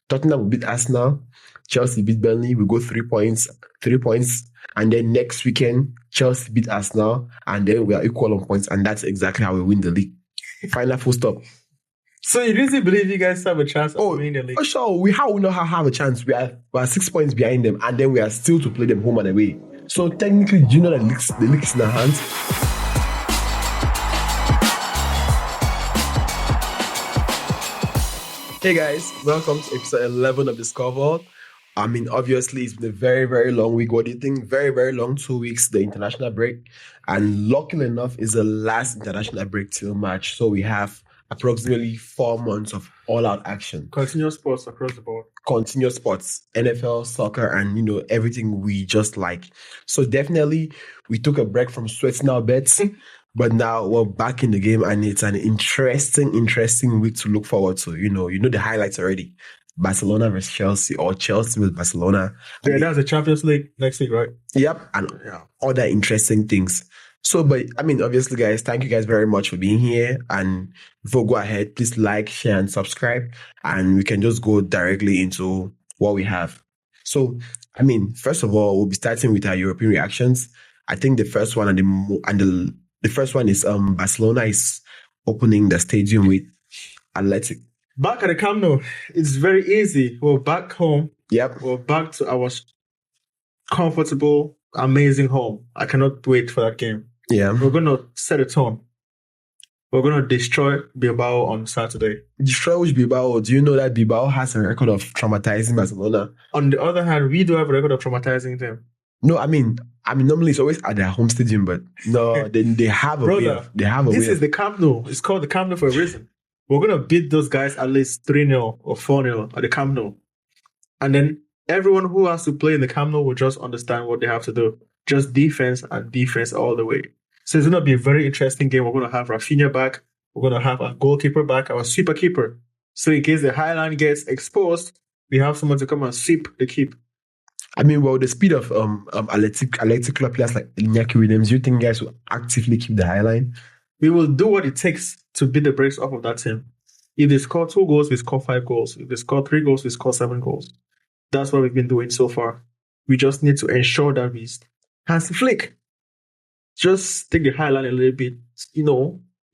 Tottenham will beat Arsenal, Chelsea beat Burnley, we go 3 points, and then next weekend, Chelsea beat Arsenal, and then we are equal on points, and that's exactly how we win the league. Final full stop. So you really believe you guys have a chance of winning the league? For sure, we will not have a chance. We are 6 points behind them, and then we are still to play them home and away. So technically, do you know that the league is in our hands? Hey guys, welcome to episode 11 of the Scoreboard. I mean, obviously, it's been a very, very long week. What do you think? Very, very long 2 weeks, the international break. And luckily enough, it's the last international break till March. So we have approximately 4 months of all-out action. Continuous sports across the board. Continuous sports, NFL, soccer, and, everything we just like. So definitely, we took a break from sweating our bets. But now we're back in the game, and it's an interesting week to look forward to. You know the highlights already. Barcelona versus Chelsea, or Chelsea with Barcelona. Yeah, that's the Champions League next week, right? Yep, and other interesting things. So, but I mean, obviously, guys, thank you guys very much for being here. And before we go ahead, please like, share, and subscribe. And we can just go directly into what we have. So, I mean, first of all, we'll be starting with our European reactions. I think the first one the first one is Barcelona is opening the stadium with Athletic. Back at the Camp Nou, it's very easy. We're back home. Yep. We're back to our comfortable, amazing home. I cannot wait for that game. Yeah. We're going to set a tone. We're going to destroy Bilbao on Saturday. Destroy which Bilbao? Do you know that Bilbao has a record of traumatizing Barcelona? On the other hand, we do have a record of traumatizing them. No, I mean, normally it's always at their home stadium, but no, they have a way. They have a way. This is the Camp Nou. It's called the Camp Nou for a reason. We're going to beat those guys at least 3-0 or 4-0 at the Camp Nou. And then everyone who has to play in the Camp Nou will just understand what they have to do. Just defense and defense all the way. So it's going to be a very interesting game. We're going to have Rafinha back. We're going to have our goalkeeper back, our sweeper keeper. So in case the high line gets exposed, we have someone to come and sweep the keep. I mean, well, the speed of Athletic Club players like Iñaki Williams, you think guys will actively keep the high line? We will do what it takes to beat the brakes off of that team. If they score 2 goals, we score 5 goals. If they score 3 goals, we score 7 goals. That's what we've been doing so far. We just need to ensure that we Hansi Flick just take the high line a little bit,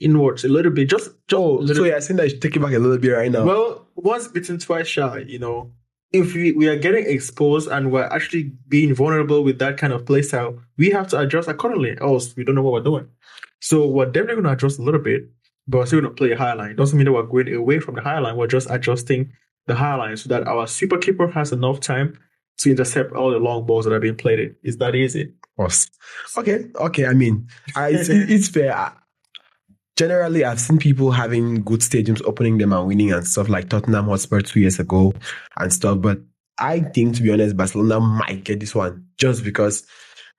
inwards a little bit. So you're saying that you should take it back a little bit right now? Well, once bitten, twice shy, If we are getting exposed and we're actually being vulnerable with that kind of play style, we have to adjust accordingly, else we don't know what we're doing. So we're definitely going to adjust a little bit, but we're still going to play a high line. It doesn't mean that we're going away from the high line. We're just adjusting the high line so that our super keeper has enough time to intercept all the long balls that are being played in. It's that easy. Okay. I mean, it's fair. Generally, I've seen people having good stadiums, opening them and winning and stuff, like Tottenham Hotspur 2 years ago and stuff. But I think, to be honest, Barcelona might get this one just because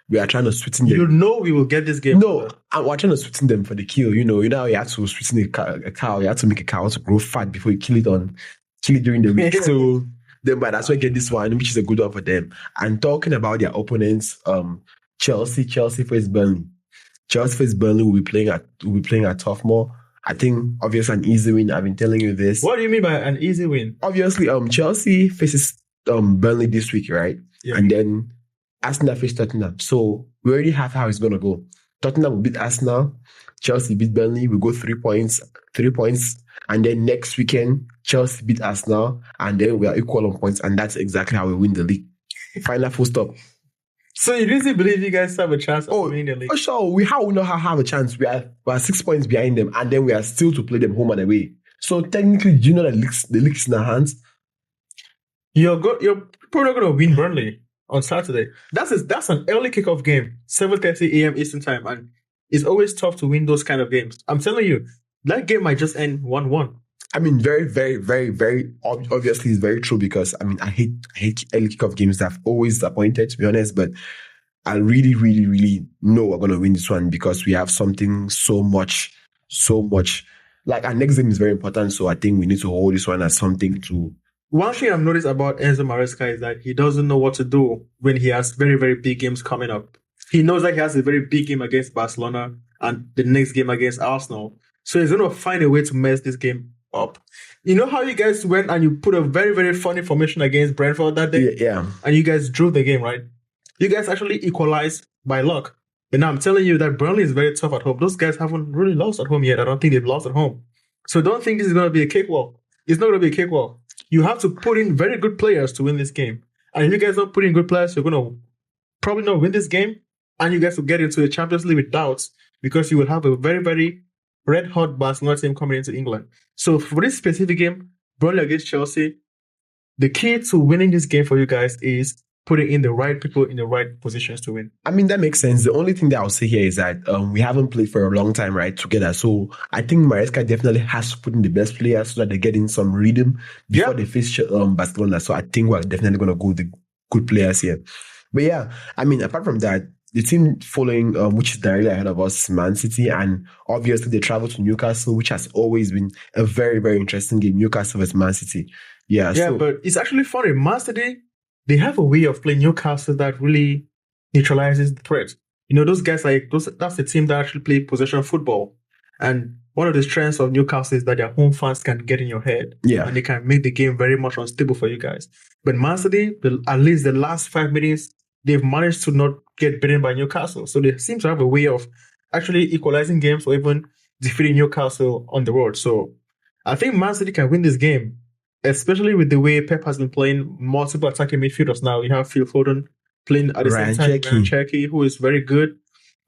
we are trying to sweeten them. We will get this game. No, we're trying to sweeten them for the kill. You know how you have to sweeten a cow. You have to make a cow to grow fat before you kill it during the week. So then, but that's why I get this one, which is a good one for them. And talking about their opponents, Chelsea face Burnley. Chelsea face Burnley will be playing at Toughmore. I think obviously an easy win. I've been telling you this. What do you mean by an easy win? Obviously, Chelsea faces Burnley this week, right? Yeah. And then Arsenal face Tottenham. So we already have how it's gonna go. Tottenham will beat Arsenal, Chelsea beat Burnley, we go 3 points, and then next weekend Chelsea beat Arsenal, and then we are equal on points, and that's exactly how we win the league. Final full stop. So you really believe you guys have a chance of winning the league? For sure, we will not have a chance. We are 6 points behind them, and then we are still to play them home and away. So technically, do you know that the league is in our hands? You're probably not going to win Burnley on Saturday. That's an early kickoff game, 7:30 a.m. Eastern time, and it's always tough to win those kind of games. I'm telling you, that game might just end 1-1. I mean, very, very, very, very obviously it's very true because, I mean, I hate early kickoff games that have always disappointed, to be honest, but I really, really, really know we're going to win this one because we have something so much, like our next game is very important, so I think we need to hold this one as something to... One thing I've noticed about Enzo Maresca is that he doesn't know what to do when he has very, very big games coming up. He knows that he has a very big game against Barcelona and the next game against Arsenal. So he's going to find a way to mess this game up. You know how you guys went and you put a very, very funny formation against Brentford that day? Yeah. And you guys drew the game, right? You guys actually equalized by luck. But now I'm telling you that Burnley is very tough at home. Those guys haven't really lost at home yet. I don't think they've lost at home. So don't think this is going to be a cakewalk. It's not going to be a cakewalk. You have to put in very good players to win this game. And if you guys don't put in good players, you're going to probably not win this game. And you guys will get into the Champions League with doubts because you will have a very, very red-hot Barcelona team coming into England. So for this specific game, Burnley against Chelsea, the key to winning this game for you guys is putting in the right people in the right positions to win. I mean, that makes sense. The only thing that I'll say here is that we haven't played for a long time, right, together. So I think Maresca definitely has to put in the best players so that they get in some rhythm before they face Barcelona. So I think we're definitely going to go with the good players here. But yeah, I mean, apart from that, the team following, which is directly ahead of us, Man City, and obviously they travel to Newcastle, which has always been a very, very interesting game, Newcastle versus Man City. Yeah, but it's actually funny. Man City, they have a way of playing Newcastle that really neutralizes the threat. You know, those guys, that's the team that actually play possession football. And one of the strengths of Newcastle is that their home fans can get in your head. Yeah. And they can make the game very much unstable for you guys. But Man City, at least the last 5 minutes, they've managed to not get beaten by Newcastle. So they seem to have a way of actually equalizing games or even defeating Newcastle on the road. So I think Man City can win this game, especially with the way Pep has been playing multiple attacking midfielders now. You have Phil Foden playing at the same time, Ryan Cherky, who is very good,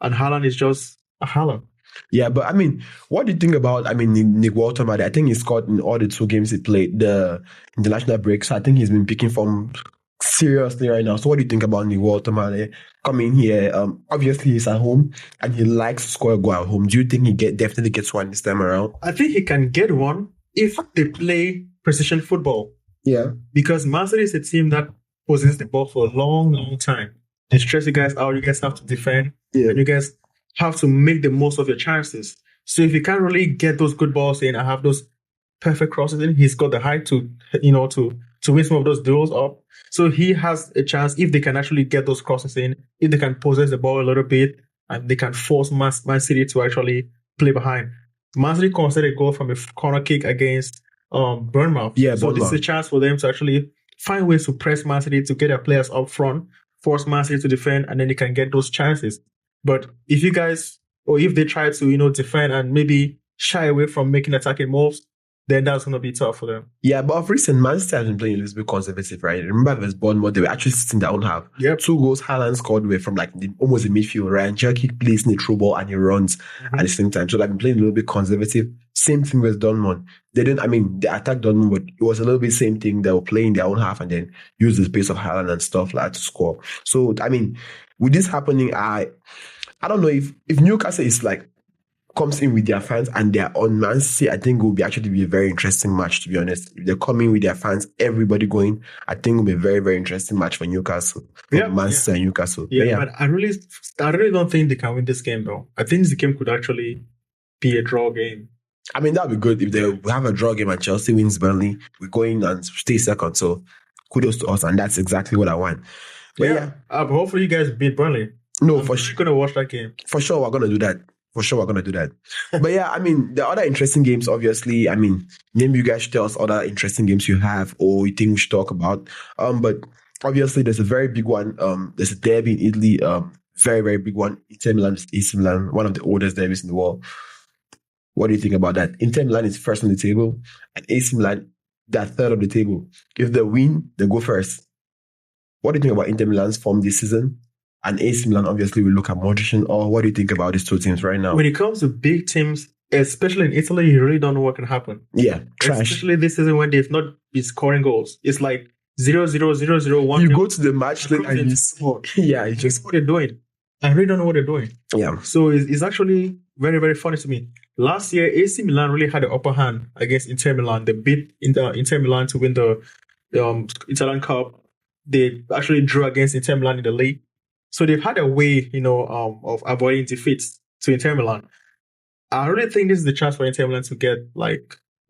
and Haaland is just a Haaland. Yeah, but I mean, what do you think about, Nick Walterman? I think he scored in all the 2 games he played, the international break. So I think he's been picking form seriously right now. So what do you think about Nick Walterman coming here? Obviously, he's at home and he likes to score a goal at home. Do you think he definitely gets one this time around? I think he can get one if they play precision football. Yeah. Because Man City is a team that possesses the ball for a long, long time. They stress you guys out. You guys have to defend. Yeah. And you guys have to make the most of your chances. So if you can't really get those good balls in and have those perfect crosses in, he's got the height to win some of those duels up. So he has a chance if they can actually get those crosses in, if they can possess the ball a little bit, and they can force Man City to actually play behind. Man City conceded a goal from a corner kick against Bournemouth. Yeah, so this is a chance for them to actually find ways to press Man City, to get their players up front, force Man City to defend, and then they can get those chances. But if you guys, or if they try to, defend and maybe shy away from making attacking moves, then that's going to be tough for them. Yeah, but of recent, Man City has been playing a little bit conservative, right? Remember versus Bournemouth, they were actually sitting their own half. Yep. 2 goals Haaland scored away from almost the midfield. Ryan Cherky plays in the through ball and he runs at the same time. So they've been playing a little bit conservative. Same thing with Dortmund. They attacked Dortmund, but it was a little bit same thing. They were playing their own half and then use the space of Haaland and stuff like that to score. So, with this happening, I don't know if Newcastle is comes in with their fans and they're on Man City, I think it will be actually be a very interesting match, to be honest. If they're coming with their fans, everybody going, I think it will be a very, very interesting match for Newcastle. Man City and Newcastle. Yeah, but I really don't think they can win this game, though. I think this game could actually be a draw game. That would be good if they have a draw game and Chelsea wins Burnley. We go in and stay second. So kudos to us, and that's exactly what I want. But hopefully you guys beat Burnley. No, I'm really going to watch that game. For sure, we're going to do that. But yeah, the other interesting games, obviously, maybe you guys should tell us other interesting games you have or you think we should talk about. But obviously, there's a very big one. There's a derby in Italy, very, very big one. Inter Milan versus AC Milan, one of the oldest derbies in the world. What do you think about that? Inter Milan is first on the table, and AC Milan, they're third on the table. If they win, they go first. What do you think about Inter Milan's form this season? And AC Milan, obviously, will look at moderation. Or what do you think about these 2 teams right now? When it comes to big teams, especially in Italy, you really don't know what can happen. Yeah, trash. Especially this season when they've not been scoring goals. It's like 0-0, 0-0, 1. You go to the match and you just what they're doing. I really don't know what they're doing. Yeah. So it's actually very, very funny to me. Last year, AC Milan really had the upper hand against Inter Milan. They beat Inter Milan to win the Italian Cup. They actually drew against Inter Milan in the league. So they've had a way, of avoiding defeats to Inter Milan. I really think this is the chance for Inter Milan to get, back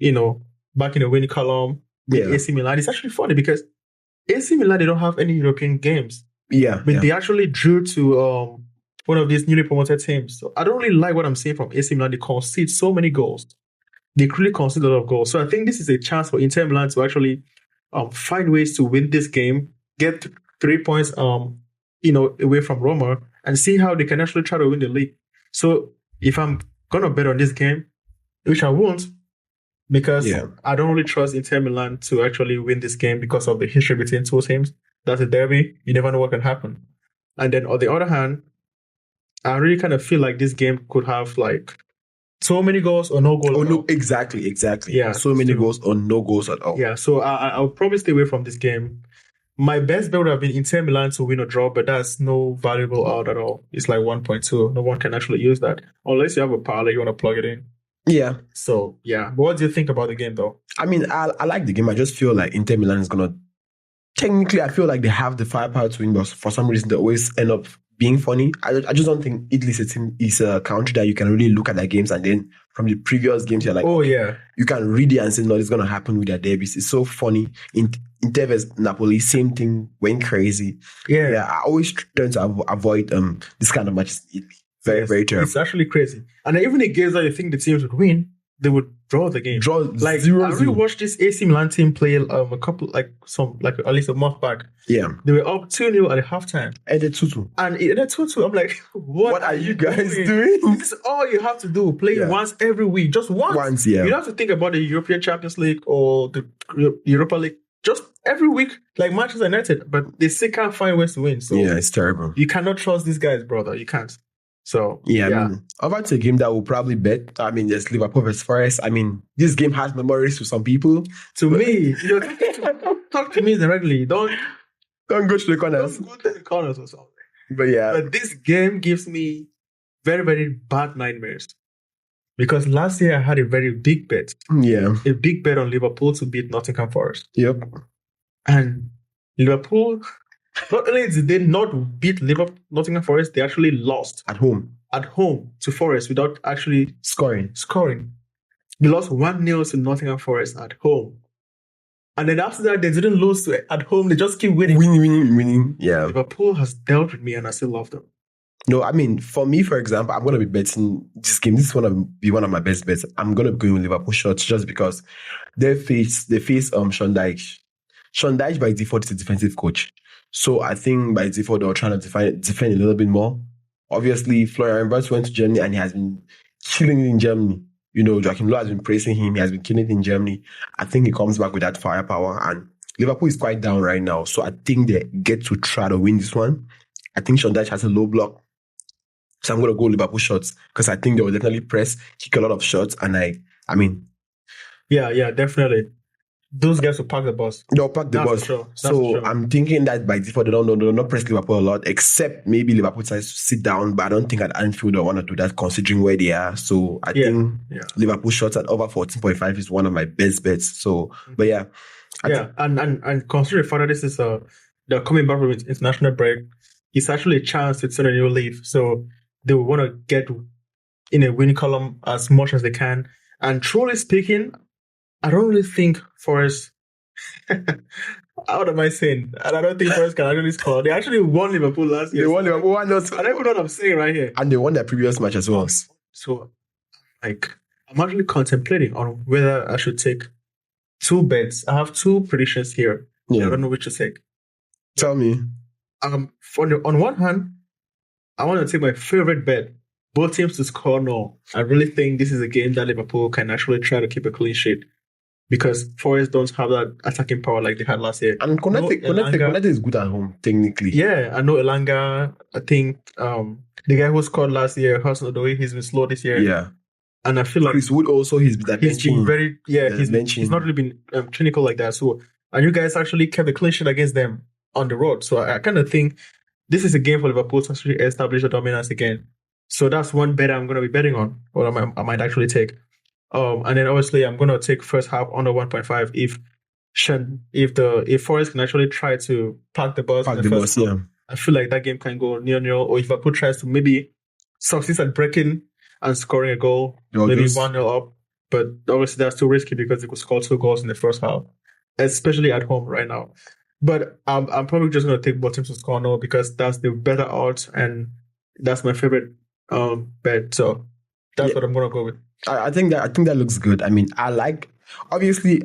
in the winning column with AC Milan. It's actually funny because AC Milan, they don't have any European games. Yeah. But they actually drew to one of these newly promoted teams. So I don't really like what I'm seeing from AC Milan. They concede so many goals. they really concede a lot of goals. So I think this is a chance for Inter Milan to actually find ways to win this game, get 3 points away from Roma, and see how they can actually try to win the league. So if I'm gonna bet on this game, which I won't, because I don't really trust Inter Milan to actually win this game because of the history between two teams. That's a derby. You never know what can happen. And then on the other hand, I really kind of feel like this game could have like so many goals or no goals. Oh, no, exactly. Yeah. So many goals or no goals at all. Yeah, so I'll probably stay away from this game. My best bet would have been Inter Milan to win or draw, but that's no valuable odd at all. It's like 1.2. No one can actually use that unless you have a parlay you want to plug it in. Yeah. So, yeah. But what do you think about the game, though? I mean, I like the game. I just feel like Inter Milan is going to... Technically, I feel like they have the firepower to win, but for some reason, they always end up being funny. I just don't think Italy is a country that you can really look at their games and then from the previous games, you're like, oh, yeah. You can read it and say, no, it's going to happen with their derbies. It's so funny. Inter vs Napoli, same thing, went crazy. Yeah. I always tend to avoid this kind of matches in Italy. Very, very terrible. It's actually crazy. And even the games that you think the teams would win, they would draw the game. Like 0-0. I really watched this AC Milan team play a couple, at least a month back. Yeah. They were up 2-0 at the halftime. And the 2-2. And it ended 2-2. I'm like, what are you guys doing? This is all you have to do. Play once every week. Just once. Yeah. You don't have to think about the European Champions League or the Europa League. Just every week, like Manchester United. But they still can't find ways to win. So yeah, it's terrible. You cannot trust these guys, brother. You can't. So, I mean, about a game that we'll probably bet. I mean, there's Liverpool vs Forest. I mean, this game has memories to some people. To me, talk to me directly. Don't go to the corners. Don't go to the corners or something. But this game gives me very, very bad nightmares. Because last year I had a very big bet. Yeah. A big bet on Liverpool to beat Nottingham Forest. Yep. And Liverpool... Not only did they not beat Nottingham Forest, they actually lost. At home to Forest without actually scoring. They lost 1-0 to Nottingham Forest at home. And then after that, they didn't lose at home. They just keep winning. Winning. Yeah. Liverpool has dealt with me and I still love them. No, I mean, for me, for example, I'm going to be betting this game. This is going to be one of my best bets. I'm going to be going with Liverpool shots just because they face Sean Dyche. Sean Dyche by default is a defensive coach. So I think by default, they're trying to defend a little bit more. Obviously, Florian Wirtz went to Germany and he has been killing it in Germany. You know, Joachim Löw has been praising him. He has been killing it in Germany. I think he comes back with that firepower. And Liverpool is quite down right now. So I think they get to try to win this one. I think Sean Dyche has a low block. So I'm going to go Liverpool shots because I think they will definitely press, kick a lot of shots. And I mean... Yeah, definitely. Those guys will park the bus. They'll park the bus. Sure. So I'm thinking that by default, they'll not press Liverpool a lot, except maybe Liverpool decides to sit down. But I don't think at Anfield they want to do that considering where they are. So I think Liverpool shots at over 14.5 is one of my best bets. So, but yeah. And considering further, this is they're coming back from international break. It's actually a chance to turn a new leaf. So they will want to get in a win column as much as they can. And truly speaking, I don't really think Forest... What am I saying? And I don't think Forest can actually score. They actually won Liverpool last year. They won Liverpool. I don't know what I'm saying right here. And they won their previous match as well. So, I'm actually contemplating on whether I should take two bets. I have two predictions here. Yeah. I don't know which to take. Tell me. On one hand, I want to take my favorite bet. Both teams to score no. I really think this is a game that Liverpool can actually try to keep a clean sheet. Because Forest don't have that attacking power like they had last year. And Konate is good at home, technically. Yeah, I know Elanga. I think the guy who scored last year, Hudson-Odoi, he's been slow this year. Yeah. And I feel like Chris Wood also, he's been very, he's not really been clinical like that. So, and you guys actually kept a clean sheet against them on the road. So I kind of think this is a game for Liverpool to actually establish a dominance again. So that's one bet I'm going to be betting on, or I might actually take. And then obviously I'm going to take first half under 1.5 if Forest can actually try to park the bus. I feel like that game can go 0-0, or if Liverpool tries to maybe succeed at breaking and scoring a goal, maybe 1-0 up. But obviously that's too risky because they could score 2 goals in the first half, especially at home right now. But I'm probably just going to take both teams to score no because that's the better odds and that's my favorite bet. So that's what I'm going to go with. I think that looks good. I mean, obviously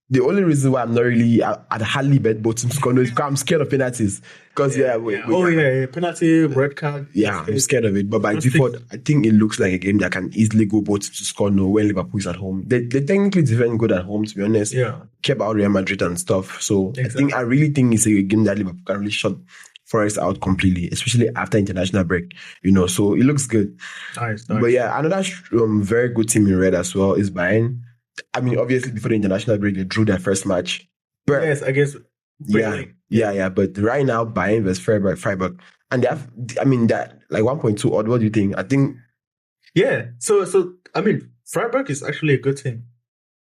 the only reason why I'm not really I'd hardly bet both teams to score is because I'm scared of penalties. Because penalty, red card. Yeah, I'm scared of it. But by default, I think it looks like a game that can easily go both teams to score no when Liverpool is at home. They technically defend good at home, to be honest. Yeah. Kept out Real Madrid and stuff. So I really think it's a game that Liverpool can really shut Forest out completely, especially after international break. So it looks good. Nice. But yeah, another very good team in red as well is Bayern. I mean, obviously before the international break, they drew their first match. But yes, I guess. Yeah. But right now, Bayern versus Freiburg, and they have, I mean, that like 1.2 odd. What do you think? I think. Yeah. So I mean, Freiburg is actually a good team.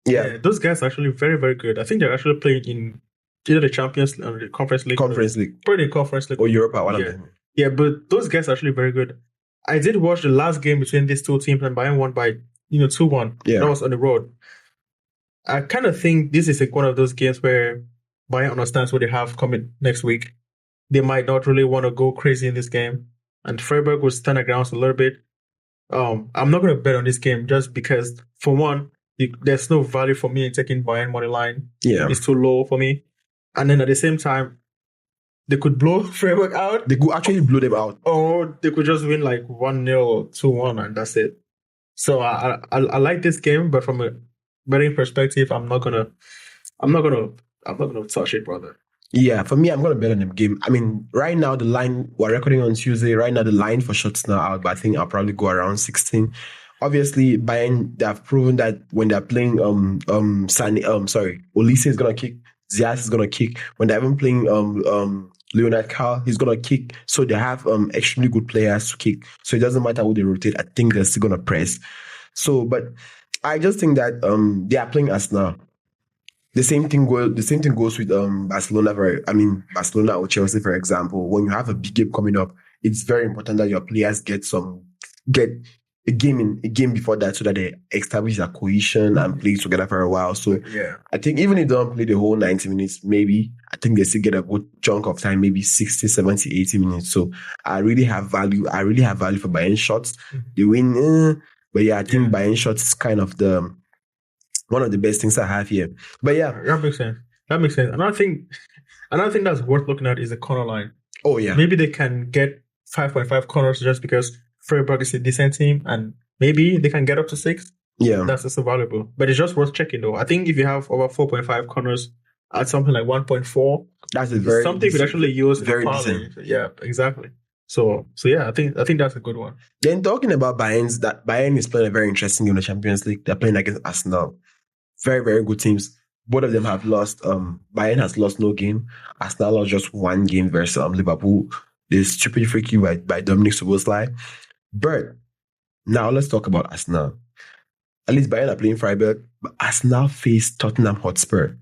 Yeah. Those guys are actually very, very good. I think they're actually playing in either the Champions or the Conference League. Probably the Conference League. Or Europa, one of them. Yeah, but those guys are actually very good. I did watch the last game between these two teams, and Bayern won by 2-1. Yeah. That was on the road. I kind of think this is one of those games where Bayern understands what they have coming next week. They might not really want to go crazy in this game, and Freiburg will stand their grounds a little bit. I'm not going to bet on this game just because, for one, there's no value for me in taking Bayern money line. Yeah, it's too low for me. And then at the same time, they could blow Freiburg out. They could actually blow them out, or they could just win like 1-0 or 2-1, and that's it. So I like this game, but from a betting perspective, I'm not gonna touch it, brother. Yeah, for me, I'm gonna bet on the game. I mean, right now the line, we're recording on Tuesday. Right now the line for shots now out, but I think I'll probably go around 16. Obviously, Bayern, they have proven that when they're playing Olise is gonna kick, Zias is gonna kick. When they're even playing Leonard Carl, he's gonna kick. So they have extremely good players to kick. So it doesn't matter who they rotate. I think they're still gonna press. So, but I just think that they are playing Arsenal. The same thing goes with Barcelona. Barcelona or Chelsea, for example. When you have a big game coming up, it's very important that your players get a game before that, so that they establish their cohesion and play together for a while. So yeah, I think even if they don't play the whole 90 minutes, maybe I think they still get a good chunk of time, maybe 60, 70, 80 minutes. So I really have value for Bayern shots. They win, but yeah, I think Bayern shots is kind of one of the best things I have here. But yeah, that makes sense. Another thing that's worth looking at is the corner line. Oh yeah, maybe they can get 5.5 corners just because Freiburg is a decent team, and maybe they can get up to 6. Yeah, that's also valuable. But it's just worth checking, though. I think if you have over 4.5 corners at something like 1.4, that's something you could actually use. Very decent. Yeah, exactly. So yeah, I think that's a good one. Then talking about Bayern is playing a very interesting game in the Champions League. They're playing against Arsenal. Very, very good teams. Both of them have lost. Bayern has lost no game. Arsenal lost just one game versus Liverpool. This stupid free kick by Dominic Szoboszlai. But now let's talk about Arsenal. At least Bayern are playing Freiburg, but Arsenal face Tottenham Hotspur.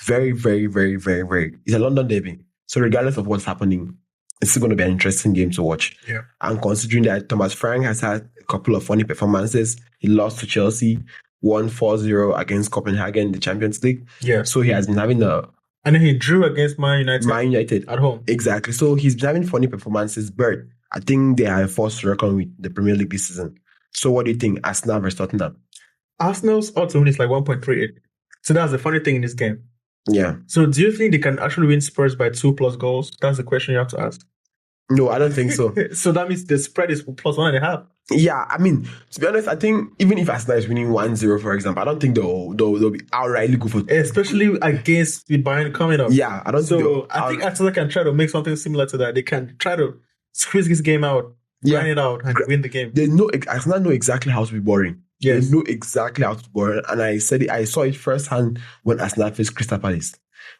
Very, very, very, very, very. It's a London derby. So regardless of what's happening, it's still going to be an interesting game to watch. Yeah. And considering that Thomas Frank has had a couple of funny performances, he lost to Chelsea, won 4-0 against Copenhagen in the Champions League. Yeah. So he has been having and then he drew against Man United at home. Exactly. So he's been having funny performances, but I think they are a force to reckon with the Premier League this season. So what do you think, Arsenal versus Tottenham? Arsenal's odds to win is like 1.38. So that's the funny thing in this game. Yeah. So do you think they can actually win Spurs by 2+ goals? That's the question you have to ask. No, I don't think so. So that means the spread is +1.5. Yeah, I mean, to be honest, I think even if Arsenal is winning 1-0, for example, I don't think they'll be outrightly good for it. Especially against with Bayern coming up. Yeah, I don't think so. I think Arsenal can try to make something similar to that. They can try to squeeze this game out, grind it out, and win the game. Arsenal know exactly how to be boring. Yes. They know exactly how to be boring. And I saw it firsthand when Arsenal faced Crystal Palace.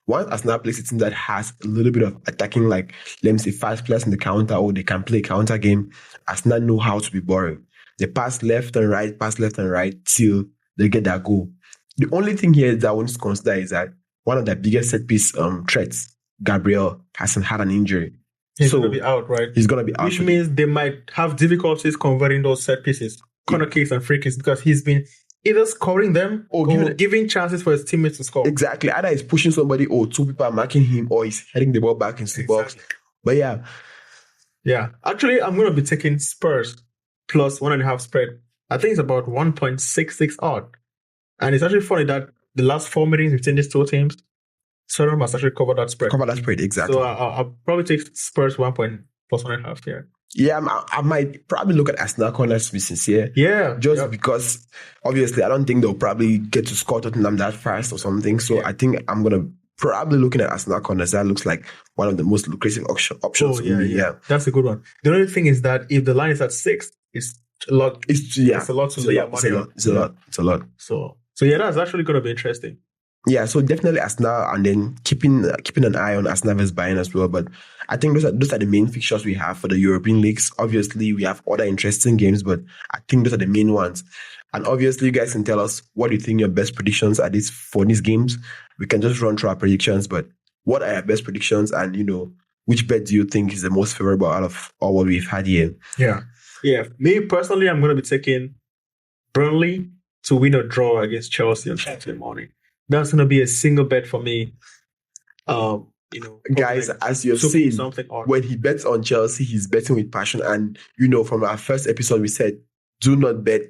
Once Arsenal plays a team that has a little bit of attacking, like, let me say, fast players in the counter, or they can play counter game, Arsenal know how to be boring. They pass left and right till they get that goal. The only thing here that I want to consider is that one of the biggest set piece threats, Gabriel, hasn't had an injury. He's going to be out, right? He's going to be out. Which means they might have difficulties converting those set pieces, corner kicks and free kicks, because he's been either scoring them or giving chances for his teammates to score. Exactly. Either he's pushing somebody or two people are marking him, or he's heading the ball back into the box. But yeah. Yeah. Actually, I'm going to be taking Spurs +1.5 spread I think it's about 1.66 odd. And it's actually funny that the last 4 meetings between these two teams, Tottenham has actually covered that spread. Cover that spread, exactly. So I'll probably take Spurs 1 point plus 1.5 here. Yeah, I might probably look at Arsenal corners, to be sincere. Yeah. Just because, obviously, I don't think they'll probably get to score Tottenham that fast or something. So I think I'm going to probably looking at Arsenal corners. That looks like one of the most lucrative options for me. Yeah. That's a good one. The only thing is that if the line is at 6, it's a lot. It's a lot to lay out money on. It's a lot. So yeah, that's actually going to be interesting. Yeah, so definitely Arsenal, and then keeping an eye on Arsenal versus Bayern as well. But I think those are the main fixtures we have for the European leagues. Obviously, we have other interesting games, but I think those are the main ones. And obviously, you guys can tell us what you think your best predictions are for these games. We can just run through our predictions, but what are your best predictions, and which bet do you think is the most favorable out of all what we've had here? Yeah. Me personally, I'm going to be taking Burnley to win or draw against Chelsea on Saturday morning. That's going to be a single bet for me. Guys, as you've seen, when he bets on Chelsea, he's betting with passion. And, from our first episode, we said, do not bet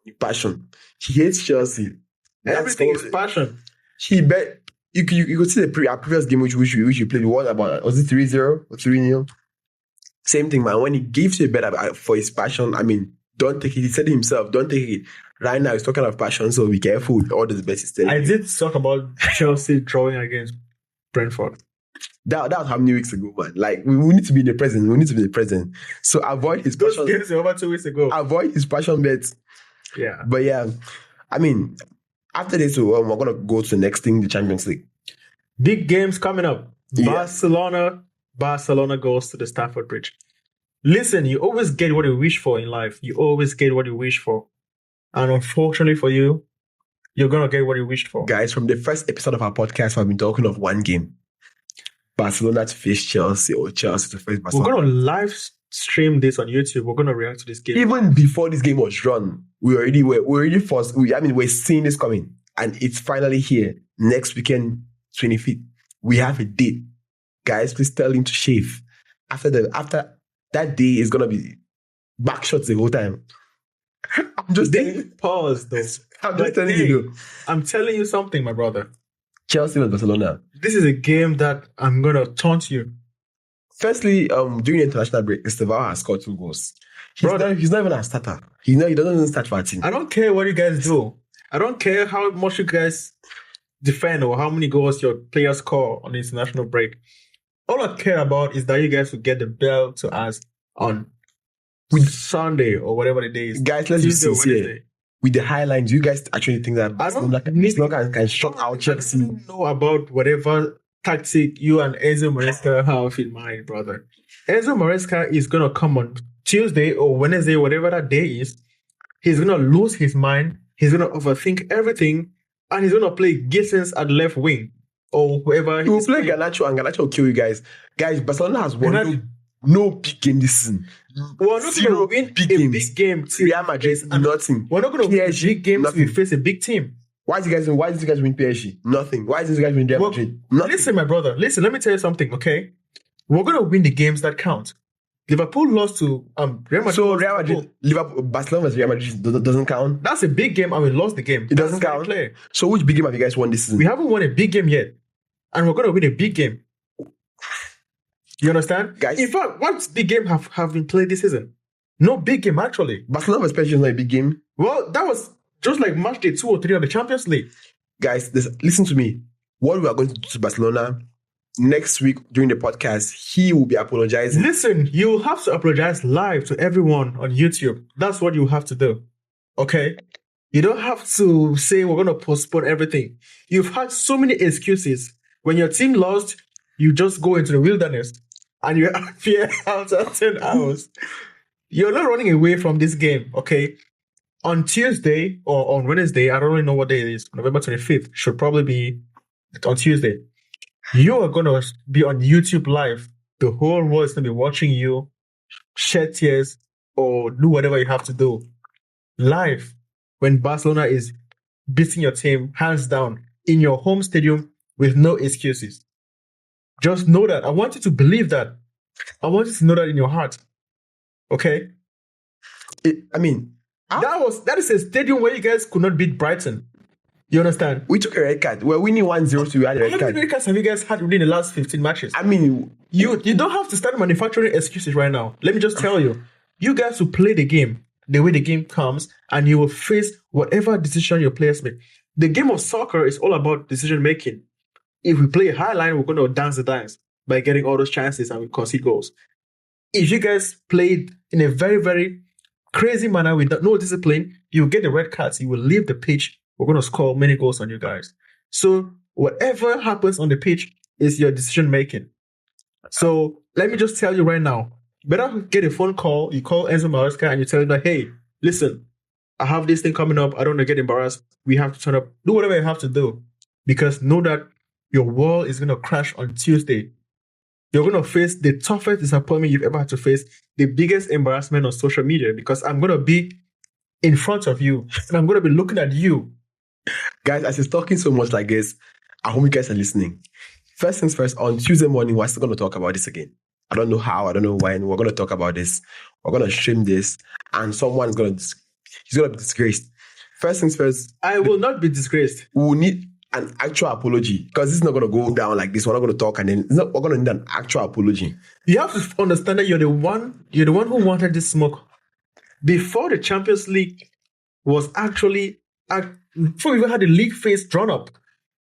with passion. He hates Chelsea. Everything is passion. He bet. You could see our previous game, which we played. What about? Was it 3-0 or 3-0? Same thing, man. When he gives you a bet for his passion, don't take it. He said it himself, don't take it. Right now, he's talking of passion, so be careful with all those bets he's telling. I did talk about Chelsea drawing against Brentford. That was how many weeks ago, man? Like, we need to be in the present. So avoid his passion. Those games were over 2 weeks ago. Avoid his passion bets. Yeah. But yeah, after this, we're going to go to the next thing, the Champions League. Big games coming up. Yeah. Barcelona goes to the Stamford Bridge. Listen, you always get what you wish for in life. You always get what you wish for. And unfortunately for you, you're going to get what you wished for. Guys, from the first episode of our podcast, I've been talking of one game. Barcelona to face Chelsea, or Chelsea to face Barcelona. We're going to live stream this on YouTube. We're going to react to this game. Even before this game was run, we're already forced. We're seeing this coming. And it's finally here. Next weekend, 25th. We have a date. Guys, please tell him to shave. After that day is going to be back shots the whole time. I'm just telling you. Pause, though. I'm just telling you, though. I'm telling you something, my brother. Chelsea and Barcelona. This is a game that I'm going to taunt you. Firstly, during the international break, Estevao has scored 2 goals. He's not even a starter. He doesn't even start for a team. I don't care what you guys do. I don't care how much you guys defend or how many goals your players score on the international break. All I care about is that you guys will get the bell to us on Sunday or whatever the day is. Guys, let's be sincere. With the highlights, do you guys actually think that Barcelona can shut out Chelsea? I don't know about whatever tactic you and Enzo Maresca have in mind, brother. Enzo Maresca is going to come on Tuesday or Wednesday, whatever that day is. He's going to lose his mind. He's going to overthink everything. And he's going to play Gissens at left wing or whoever. He will play Garnacho, and Garnacho will kill you guys. Guys, Barcelona has won no big game this season. We're not going to win a big game. Real Madrid, nothing. We're not going to win a big game till we face a big team. Why did you guys win PSG? Nothing. Why did you guys win Real Madrid? Nothing. Listen, my brother. Listen, let me tell you something, okay? We're going to win the games that count. Liverpool lost to Real Madrid. So Real Madrid, Barcelona versus Real Madrid doesn't count? That's a big game and we lost the game. It doesn't count? Clear. So which big game have you guys won this season? We haven't won a big game yet. And we're going to win a big game. You understand? Guys, in fact, what big game have been played this season? No big game, actually. Barcelona versus PSG is not a big game. Well, that was just like match day 2 or 3 of the Champions League. Guys, listen to me. What we are going to do to Barcelona next week during the podcast, he will be apologizing. Listen, you have to apologize live to everyone on YouTube. That's what you have to do. Okay? You don't have to say we're going to postpone everything. You've had so many excuses. When your team lost, you just go into the wilderness and you appear after 10 hours. You're not running away from this game, okay? On Tuesday or on Wednesday, I don't really know what day it is, November 25th, should probably be on Tuesday. You are going to be on YouTube live. The whole world is going to be watching you shed tears or do whatever you have to do live when Barcelona is beating your team hands down in your home stadium with no excuses. Just know that. I want you to believe that. I want you to know that in your heart. Okay? That is a stadium where you guys could not beat Brighton. You understand? We took a red card. We're winning 1-0, so we had a red How card. many red cards have you guys had within the last 15 matches? I mean, you don't have to start manufacturing excuses right now. Let me just tell you. You guys will play the game the way the game comes, and you will face whatever decision your players make. The game of soccer is all about decision making. If we play a high line, we're going to dance the dance by getting all those chances and we concede goals. If you guys played in a very, very crazy manner with no discipline, you'll get the red cards. You will leave the pitch. We're going to score many goals on you guys. So whatever happens on the pitch is your decision making. So let me just tell you right now, better get a phone call. You call Enzo Maresca and you tell him that, hey, listen, I have this thing coming up. I don't want to get embarrassed. We have to turn up. Do whatever you have to do. Because know that your wall is going to crash on Tuesday. You're going to face the toughest disappointment you've ever had to face, the biggest embarrassment on social media, because I'm going to be in front of you and I'm going to be looking at you. Guys, as he's talking so much like this, I hope you guys are listening. First things first, on Tuesday morning, we're still going to talk about this again. I don't know how, I don't know when. We're going to talk about this. We're going to stream this, and someone's going to he's going to be disgraced. First things first. I will not be disgraced. We will need an actual apology, because this is not going to go down like this. We're not going to talk and then we're going to need an actual apology. You have to understand that you're the one who wanted this smoke. Before the Champions League was actually, before we even had the league phase drawn up,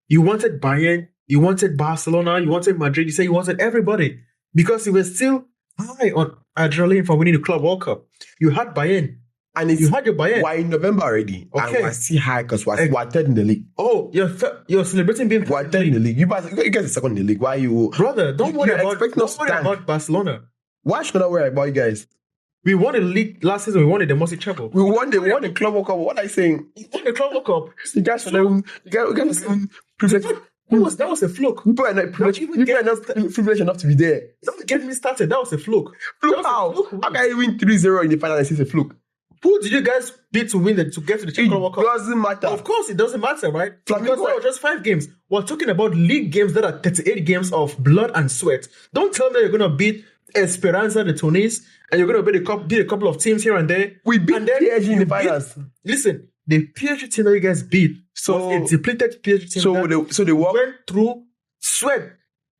you wanted Bayern, you wanted Barcelona, you wanted Madrid, you said you wanted everybody, because you were still high on adrenaline for winning the Club World Cup. You had Bayern. And you had your Bayern. We're in November already. Okay. And we're still high because we're third in the league. Oh, you're celebrating being third in the league. You guys are second in the league. Why are you... Brother, don't worry about Barcelona. Why should I worry about you guys? We won the league last season. We won the Democracy Treble. We won the Club World Cup. What are you saying? You won the Club World Cup. You guys that was a fluke. People are not privileged enough to be there. Don't get me started. That was a fluke. Fluke how? How can you win 3-0 in the final and say it's a fluke? Who did you guys beat to win to get to the Champions World Cup? It doesn't matter. Of course, it doesn't matter, right? Because that was just 5 games. We're talking about league games that are 38 games of blood and sweat. Don't tell me that you're going to beat Esperanza de Tunis and you're going to beat a couple of teams here and there. We beat PSG in the finals. Listen, the PSG team that you guys beat was a depleted PSG team so they went through sweat,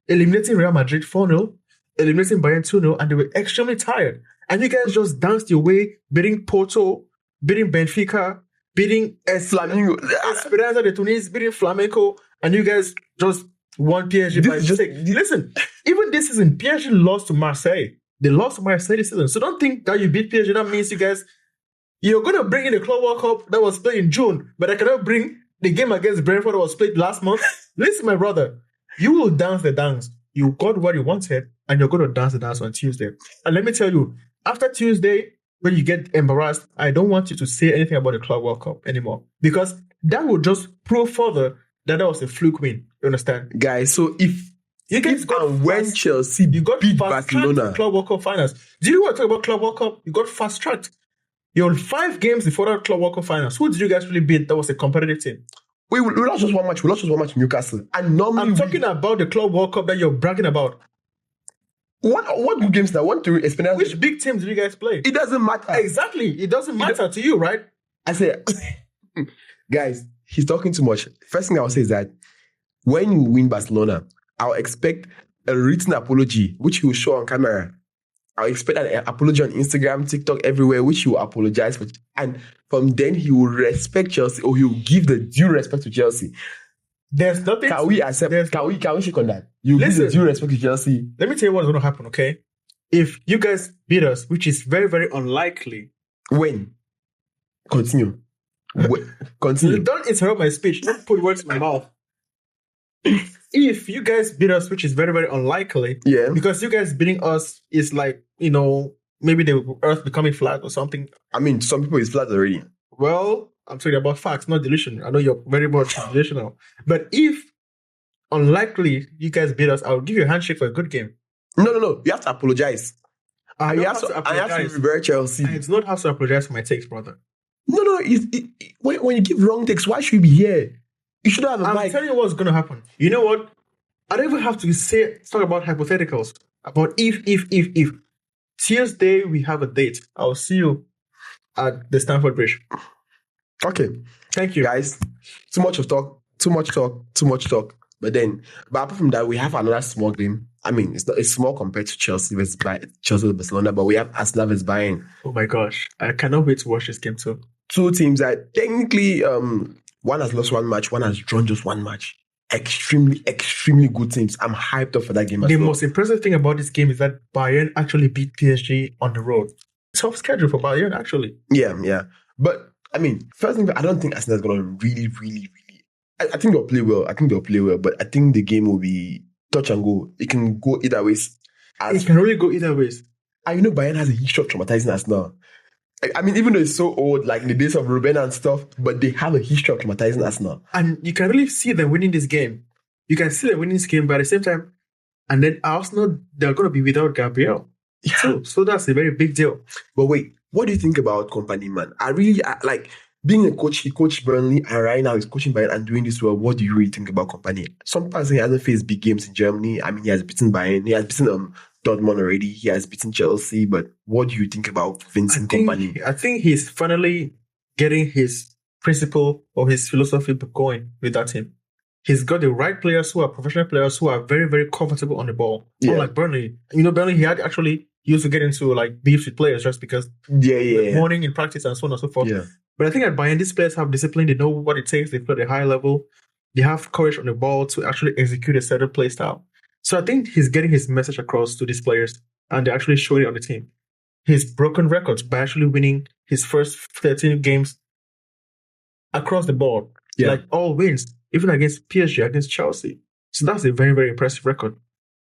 eliminating Real Madrid 4-0, eliminating Bayern 2-0, and they were extremely tired. And you guys just danced your way, beating Porto, beating Benfica, beating Esperanza de Tunis, beating Flamenco, and you guys just won PSG by mistake. Listen, even this season, PSG lost to Marseille. They lost to Marseille this season. So don't think that you beat PSG, that means you're going to bring in the Club World Cup that was played in June, but I cannot bring the game against Brentford that was played last month. Listen, my brother, you will dance the dance. You got what you wanted, and you're going to dance the dance on Tuesday. And let me tell you, after Tuesday, when you get embarrassed, I don't want you to say anything about the Club World Cup anymore, because that will just prove further that was a fluke win. You understand? Guys, so when Chelsea beat Barcelona, Club World Cup finals. Do you want to talk about Club World Cup? You got fast tracked. You're 5 games before that Club World Cup finals. Who did you guys really beat that was a competitive team? We lost just one match. We lost just one match in Newcastle. And normally I'm talking about the Club World Cup that you're bragging about. What good games that want to experience? Which big teams did you guys play? It doesn't matter. Exactly. It doesn't matter to you, right? I say, guys, he's talking too much. First thing I will say is that when you win Barcelona, I'll expect a written apology, which he will show on camera. I'll expect an apology on Instagram, TikTok, everywhere, which he will apologize for. And from then, he will respect Chelsea, or he will give the due respect to Chelsea. There's nothing. Can we accept? Can we shake on that? You give the due respect to Chelsea. Let me tell you what's going to happen, okay? If you guys beat us, which is very, very unlikely. When? Continue. Continue. Don't interrupt my speech. Don't put words in my mouth. If you guys beat us, which is very, very unlikely, because you guys beating us is like, maybe the earth becoming flat or something. I mean, some people is flat already. Well, I'm talking about facts, not delusion. I know you're very much delusional. But if unlikely you guys beat us, I'll give you a handshake for a good game. No. You have to apologize. I have to revert Chelsea. It's not have to apologize for my takes, brother. No. When you give wrong takes, why should you be here? You should have a mic. I'm telling you what's going to happen. You know what? I don't even have to talk about hypotheticals. About if. Tuesday, we have a date. I'll see you at the Stamford Bridge. Okay. Thank you. Guys, too much talk. But apart from that, we have another small game. I mean, it's small compared to Chelsea versus Barcelona, but we have Arsenal versus Bayern. Oh my gosh. I cannot wait to watch this game too. Two teams that technically, one has lost one match, one has drawn just one match. Extremely good teams. I'm hyped up for that game. The most impressive thing about this game is that Bayern actually beat PSG on the road. Tough schedule for Bayern, actually. Yeah. But, I mean, first thing, I don't think Arsenal is going to really... I think they'll play well, but I think the game will be touch and go. It can go either ways. It can really go either ways. And Bayern has a history of traumatizing Arsenal. I mean, even though it's so old, like in the days of Ruben and stuff, but they have a history of traumatizing Arsenal. And you can really see them winning this game. You can see them winning this game, but at the same time, and then Arsenal, they're going to be without Gabriel. Yeah. So that's a very big deal. But wait, what do you think about Company, man? I like being a coach. He coached Burnley, and right now he's coaching Bayern and doing this well. What do you really think about Company? Some people say he hasn't faced big games in Germany. I mean, he has beaten Bayern. He has beaten Dortmund already. He has beaten Chelsea. But what do you think about Vincent Kompany? I think he's finally getting his principle or his philosophy going with that team. He's got the right players who are professional players who are very, very comfortable on the ball. Yeah. Unlike Burnley. Burnley, he had actually used to get into like beefs with players just because morning in practice and so on and so forth. Yeah. But I think at Bayern, these players have discipline. They know what it takes. They play at a high level. They have courage on the ball to actually execute a certain play style. So I think he's getting his message across to these players, and they're actually showing it on the team. He's broken records by actually winning his first 13 games across the board. Yeah. Like all wins, even against PSG, against Chelsea. So that's a very, very impressive record.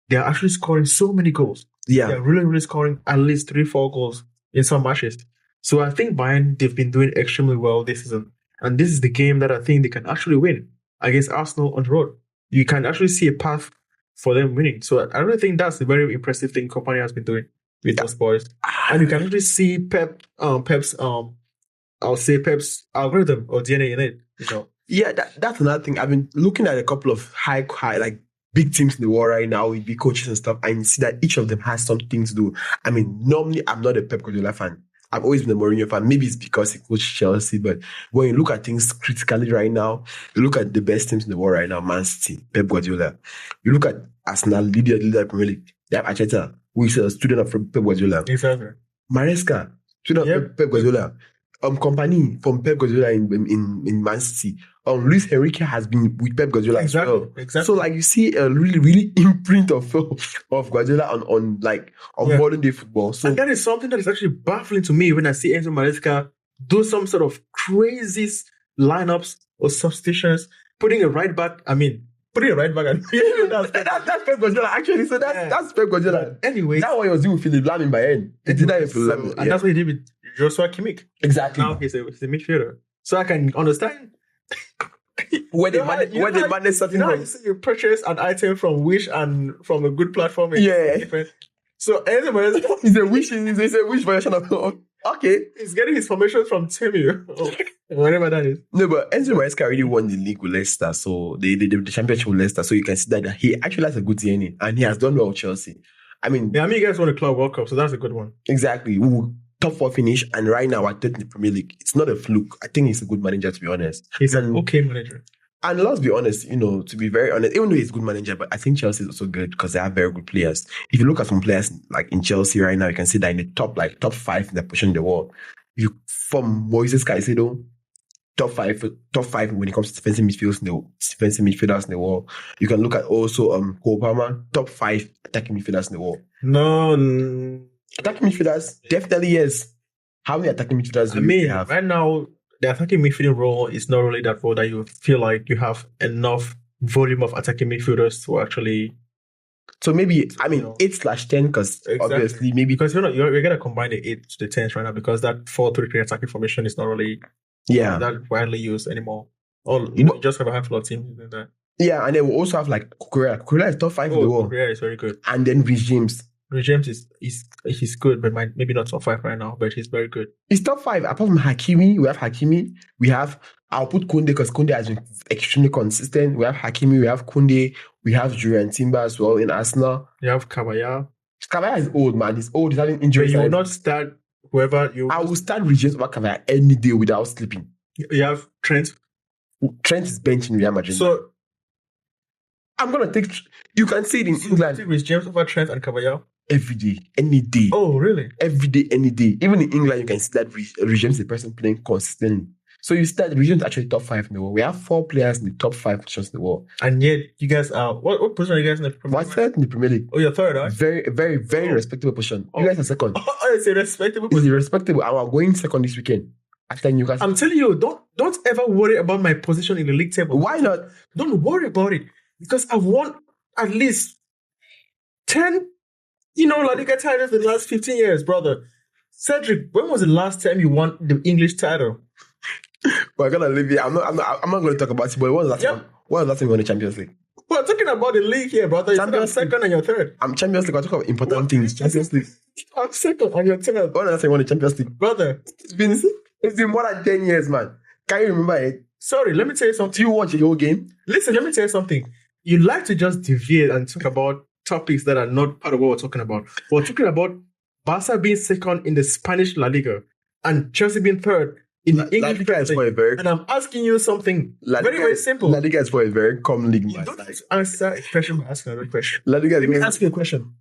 They are actually scoring so many goals. Yeah. They're really, really scoring at least 3-4 goals in some matches. So I think Bayern, they've been doing extremely well this season. And this is the game that I think they can actually win against Arsenal on the road. You can actually see a path for them winning. So I really think that's a very impressive thing Kompany has been doing with those boys. And you can actually see Pep's algorithm or DNA in it. Yeah, that's another thing. I've been looking at a couple of high like big teams in the world right now with big coaches and stuff, and you see that each of them has something to do. I mean, normally I'm not a Pep Guardiola fan. I've always been a Mourinho fan. Maybe it's because he coached Chelsea, but when you look at things critically right now, you look at the best teams in the world right now, Man City, Pep Guardiola. You look at Arsenal, leader Premier League. They have Arteta, who is a student of Pep Guardiola. Exactly. Maresca, student of Pep Guardiola. Kompany from Pep Guardiola in Man City. Luis Enrique has been with Pep Guardiola as well. Exactly. So like you see a really, really imprint of Guardiola on modern day football. So and that is something that is actually baffling to me when I see Enzo Maresca do some sort of crazy lineups or substitutions, putting a right back. And that's Pep Guardiola actually. So that's Pep Guardiola. Anyway, that's what he was doing with Philippe Lam in Bayern. And that's what he did with Joshua Kimmich. Exactly. Now he's a midfielder. So I can understand when they manage something wrong. You purchase an item from Wish and from a good platform. So Enzo Maresca is a Wish version of okay. He's getting his formation from Timmy. Whatever that is. No, but Enzo Maresca already won the league with Leicester, so they did the championship with Leicester. So you can see that he actually has a good DNA, and he has done well with Chelsea. I mean, you guys won the Club World Cup, so that's a good one. Exactly. Top 4 finish, and right now at 3rd in the Premier League. It's not a fluke. I think he's a good manager, to be honest. He's an okay manager. And let's be honest, to be very honest, even though he's a good manager, but I think Chelsea is also good because they have very good players. If you look at some players like in Chelsea right now, you can see that in the top 5 in the position in the world. From Moises Caicedo, top five when it comes to defensive midfielders in the world. You can look at also Cole Palmer, top 5 attacking midfielders in the world. No. Attacking midfielders, definitely yes. How many attacking midfielders do you have? Right now, the attacking midfielding role is not really that role that you feel like you have enough volume of attacking midfielders to actually. So maybe 8/10 because obviously maybe because you're gonna combine the 8 to the 10s right now because that 4-3-3 attacking formation is not really that widely used anymore. You just have a handful of teams in there. Yeah, and then we also have like Kukurea. Kukurea is top 5 in the world. Kukurea is very good. And then Reece James. Reece James he's good, but maybe not top 5 right now, but he's very good. He's top 5. Apart from Hakimi, we have Hakimi. I'll put Koundé because Koundé has been extremely consistent. We have Hakimi, we have Koundé, we have Jurriën Timber as well in Arsenal. You have Caballero. Caballero is old, man. He's old. He's having injuries. But you will not start whoever you... I will start Reece James over Cavani any day without sleeping. You have Trent. Trent is benching Real Madrid. So I'm going to take... You can see it in England. Take Reece James over Trent and Cavani? Every day, any day. Oh, really? Every day, any day. Even in England, you can see that Reece James is the person playing consistently. So you start, Reece James is actually top 5 in the world. We have 4 players in the top 5 positions in the world. And yet, you guys are... What position are you guys in the Premier League? We're third in the Premier League. Oh, you're third, right? Very, very, very respectable position. You guys are second. Oh, it's a respectable It's respectable. And we're going second this weekend. After Newcastle. I'm telling you, don't ever worry about my position in the league table. Why not? Don't worry about it. Because I've won at least 10, La Liga titles in the last 15 years, brother. Cedric, when was the last time you won the English title? We're gonna leave it. I'm not gonna talk about it, but when was the last time you won the Champions League? We're talking about the league here, brother. You're second and you're third. I'm Champions League. I talk about important things. Champions League. I'm second and you're third. When was the last time you won the Champions League? Brother. It's been more than 10 years, man. Can you remember it? Sorry, let me tell you something. Do you watch the whole game? Listen, let me tell you something. You like to just deviate and talk about topics that are not part of what we're talking about. We're talking about Barca being second in the Spanish La Liga and Chelsea being third in the English Premier League. And I'm asking you something very simple. La Liga is for a very common league. You don't answer a question by asking another question. La Liga. Let me ask you a question.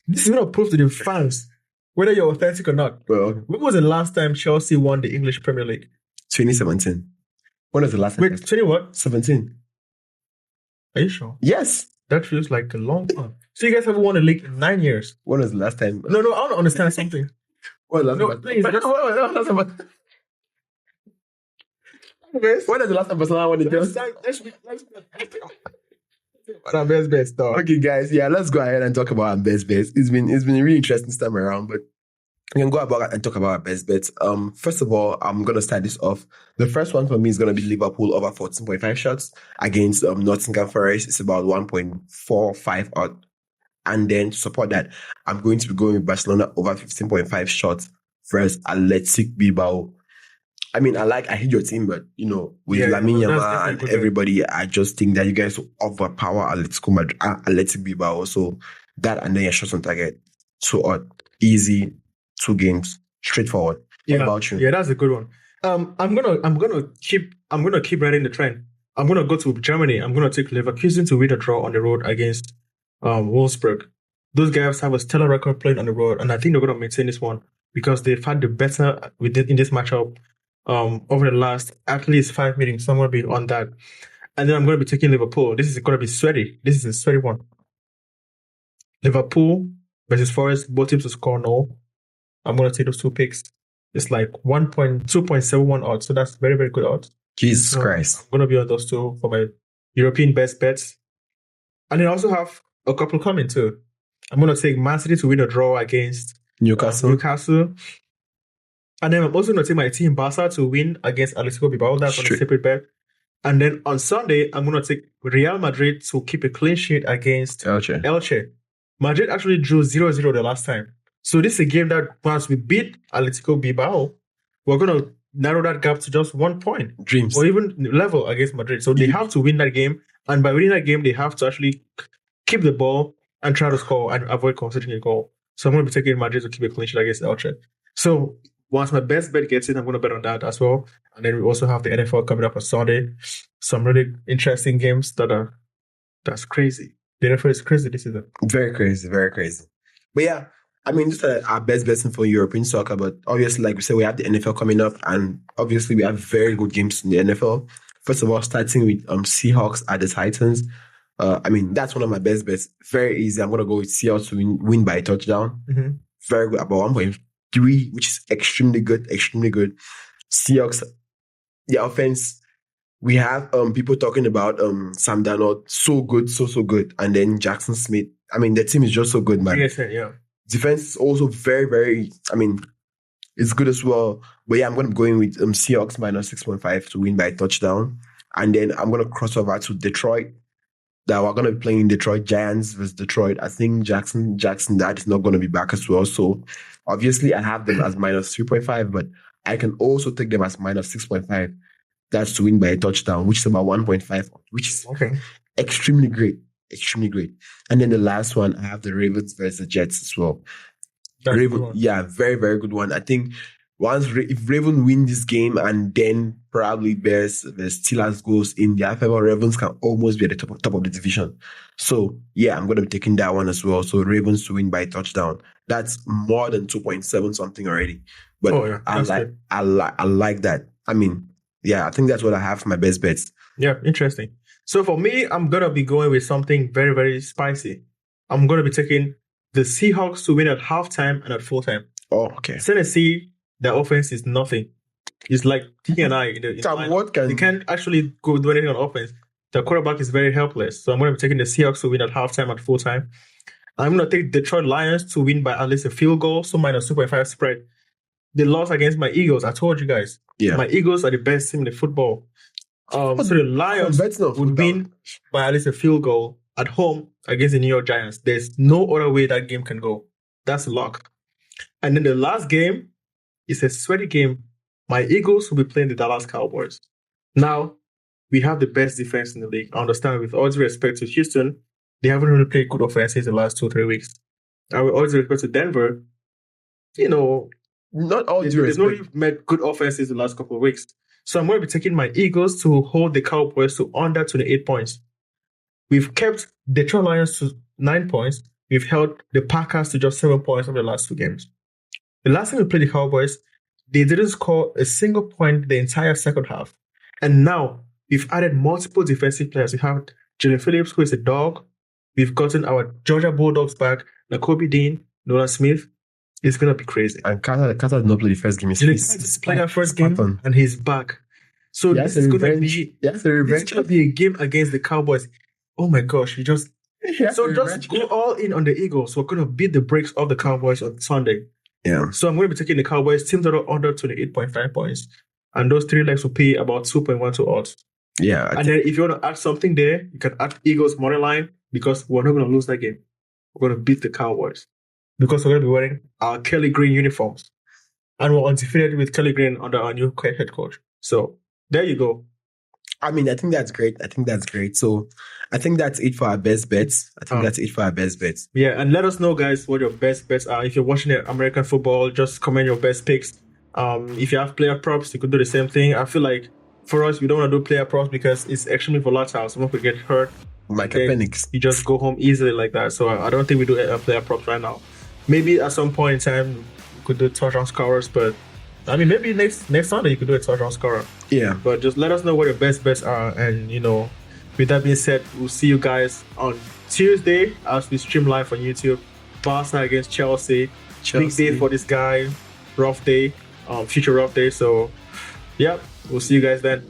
This is going to prove to the fans whether you're authentic or not. Well, when was the last time Chelsea won the English Premier League? 2017. When was the last time? Wait, 20 what? 17. Are you sure? Yes. That feels like a long time. So you guys haven't won a league in 9 years? When was the last time? No, I want to understand something. When was the last time Barcelona won the Chelsea? Our best bets, though. Okay, guys. Yeah, let's go ahead and talk about our best bets. It's been a really interesting this time around, but we can go about and talk about our best bets. First of all, I'm gonna start this off. The first one for me is gonna be Liverpool over 14.5 shots against Nottingham Forest. It's about 1.45 odd. And then to support that, I'm going to be going with Barcelona over 15.5 shots versus Athletic Bilbao. I mean, I hate your team, but with Lamine Yamal and everybody, I just think that you guys will overpower Athletic Bilbao. So that and then your shots on target. So odd, easy, 2 games, straightforward. Yeah, what about you? Yeah, that's a good one. I'm gonna keep riding the trend. I'm gonna go to Germany. I'm gonna take Leverkusen to win a draw on the road against Wolfsburg. Those guys have a stellar record playing on the road, and I think they're gonna maintain this one because they've had the better in this matchup over the last at least 5 meetings. So I'm gonna be on that, and then I'm gonna be taking Liverpool. This is gonna be sweaty. This is a sweaty one. Liverpool versus Forest, both teams to score no. I'm gonna take those 2 picks. It's like 2.71 odds, so that's very, very good odds. Jesus Christ. I'm gonna be on those 2 for my European best bets. And then I also have a couple coming too. I'm gonna take Man City to win a draw against Newcastle. And then I'm also gonna take my team Barca to win against Atletico Bilbao. That's on a separate bet. And then on Sunday, I'm gonna take Real Madrid to keep a clean sheet against Elche. Madrid actually drew 0-0 the last time. So this is a game that once we beat Atletico Bilbao, we're going to narrow that gap to just 1 point. Dreams. Or even level against Madrid. So they have to win that game. And by winning that game, they have to actually keep the ball and try to score and avoid conceding a goal. So I'm going to be taking Madrid to keep a clean sheet against Elche. So once my best bet gets in, I'm going to bet on that as well. And then we also have the NFL coming up on Sunday. Some really interesting games that's crazy. The NFL is crazy this season. Very crazy, very crazy. But yeah, I mean, these are our best bets for European soccer. But obviously, like we said, we have the NFL coming up, and obviously we have very good games in the NFL. First of all, starting with Seahawks at the Titans. I mean, that's one of my best bets. Very easy. I'm gonna go with Seahawks to win by a touchdown. Mm-hmm. Very good, about 1.3, which is extremely good. Extremely good. Seahawks, the offense. We have people talking about Sam Darnold, so good, so good, and then Jackson Smith. I mean, the team is just so good, man. Yes, yeah. Defense is also very, very. I mean, it's good as well. But yeah, I'm going to be going with Seahawks minus 6.5 to win by a touchdown, and then I'm going to cross over to Detroit. That we're going to be playing Detroit Giants versus Detroit. I think Jackson Dad is not going to be back as well. So obviously, I have them as minus 3.5, but I can also take them as minus 6.5. That's to win by a touchdown, which is about 1.5, which is extremely great. Extremely great. And then the last one, I have the Ravens versus the Jets as well. That's a good Raven, one. yeah, very, very good one. I think if Raven win this game and then probably the Steelers goes in their favor, Ravens can almost be at the top of the division. So yeah, I'm going to be taking that one as well. So Ravens to win by touchdown. That's more than 2.7 something already. But Oh, yeah, that's good. I like that. I mean, yeah, I think that's what I have for my best bets. Yeah, interesting. So for me, I'm going to be going with something very, very spicy. I'm going to be taking the Seahawks to win at halftime and at full time. Oh, okay. Tennessee, their offense is nothing. It's like T and I. They can't actually go do anything on offense. The quarterback is very helpless. So I'm going to be taking the Seahawks to win at halftime and full time. I'm going to take Detroit Lions to win by at least a field goal, so minus 2.5 spread. They lost against my Eagles. I told you guys. Yeah. My Eagles are the best team in the football. So the Lions would win by at least a field goal at home against the New York Giants. There's no other way that game can go. That's luck. And then the last game is a sweaty game. My Eagles will be playing the Dallas Cowboys. Now, we have the best defense in the league. I understand, with all due respect to Houston, they haven't really played good offenses in the last 2-3 weeks. And with all due respect to Denver, not all due respect. They've not really met good offenses in the last couple of weeks. So I'm going to be taking my Eagles to hold the Cowboys to under 28 points. We've kept Detroit Lions to 9 points. We've held the Packers to just 7 points over the last 2 games. The last time we played the Cowboys, they didn't score a single point the entire second half. And now we've added multiple defensive players. We have Jalen Phillips, who is a dog. We've gotten our Georgia Bulldogs back, Nakobe Dean, Nolan Smith. It's going to be crazy. And Carter did not play the first game. He's playing our first game and he's back. So this is going to be a game against the Cowboys. Oh my gosh, just go all in on the Eagles. We're going to beat the brakes off the Cowboys on Sunday. Yeah. So I'm going to be taking the Cowboys, team total under 28.5 points. And those 3 legs will pay about 2.12 odds. Yeah. And then if you want to add something there, you can add Eagles money line, because we're not going to lose that game. We're going to beat the Cowboys because we're going to be wearing our Kelly Green uniforms. And we're undefeated with Kelly Green under our new head coach. So there you go. I mean, I think that's great. So I think that's it for our best bets. Yeah, and let us know, guys, what your best bets are. If you're watching American football, just comment your best picks. If you have player props, you could do the same thing. I feel like for us, we don't want to do player props because it's extremely volatile. Someone could get hurt. Like appendix. You just go home easily like that. So I don't think we do player props right now. Maybe at some point in time, we could do touchdown scorers, but I mean, maybe next Sunday you could do a touchdown scorer. Yeah. But just let us know what your best bets are. And, with that being said, we'll see you guys on Tuesday as we stream live on YouTube. Barca against Chelsea. Big day for this guy. Rough day. Future rough day. So, yeah, we'll see you guys then.